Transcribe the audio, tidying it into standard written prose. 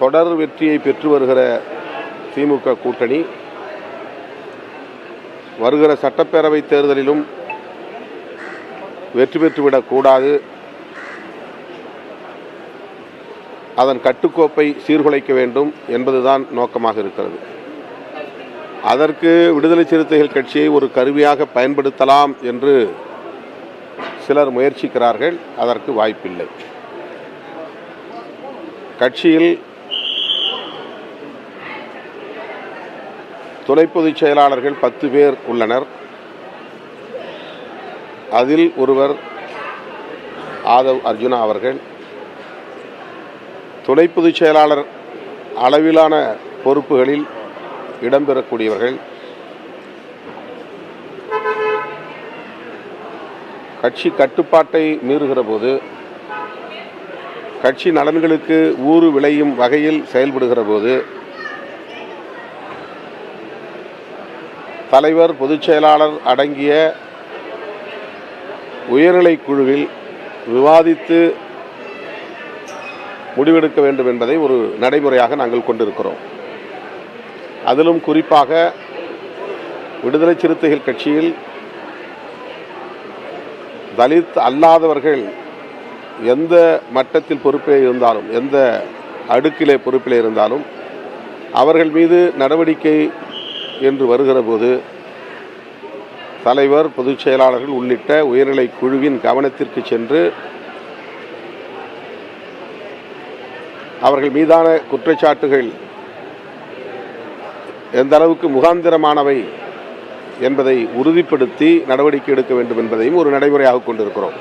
தொடர் வெற்றியை பெற்று வருகிற திமுக கூட்டணி வருகிற சட்டப்பேரவை தேர்தலிலும் வெற்றி பெற்றுவிடக்கூடாது, அதன் கட்டுக்கோப்பை சீர்குலைக்க வேண்டும் என்பதுதான் நோக்கமாக இருக்கிறது. அதற்கு விடுதலை சிறுத்தைகள் கட்சியை ஒரு கருவியாக பயன்படுத்தலாம் என்று சிலர் முயற்சிக்கிறார்கள். அதற்கு வாய்ப்பில்லை. கட்சியில் துணை பொதுச் செயலாளர்கள் 10 பேர் உள்ளனர். அதில் ஒருவர் ஆதவ் அர்ஜுனா அவர்கள். துணை பொதுச் செயலாளர் அளவிலான பொறுப்புகளில் இடம்பெறக்கூடியவர்கள். கட்சி கட்டுப்பாட்டை மீறுகிற போது, கட்சி நலன்களுக்கு ஊறு விளையும் வகையில் செயல்படுகிற போது தலைவர், பொதுச் செயலாளர் அடங்கிய உயர்நிலை குழுவில் விவாதித்து முடிவெடுக்க வேண்டும் என்பதை ஒரு நடைமுறையாக நாங்கள் கொண்டிருக்கிறோம். அதிலும் குறிப்பாக விடுதலை சிறுத்தைகள் கட்சியில் தலித் அல்லாதவர்கள் எந்த மட்டத்தில் பொறுப்பிலே இருந்தாலும், எந்த அடுக்கிலே பொறுப்பிலே இருந்தாலும், அவர்கள் மீது நடவடிக்கை என்று வருகிற போது தலைவர், பொதுச் செயலாளர்கள் உள்ளிட்ட உயர்நிலை குழுவின் கவனத்திற்கு சென்று அவர்கள் மீதான குற்றச்சாட்டுகள் எந்த அளவுக்கு முகாந்திரமானவை என்பதை உறுதிப்படுத்தி நடவடிக்கை எடுக்க வேண்டும் என்பதையும் ஒரு நடைமுறையாக கொண்டிருக்கிறோம்.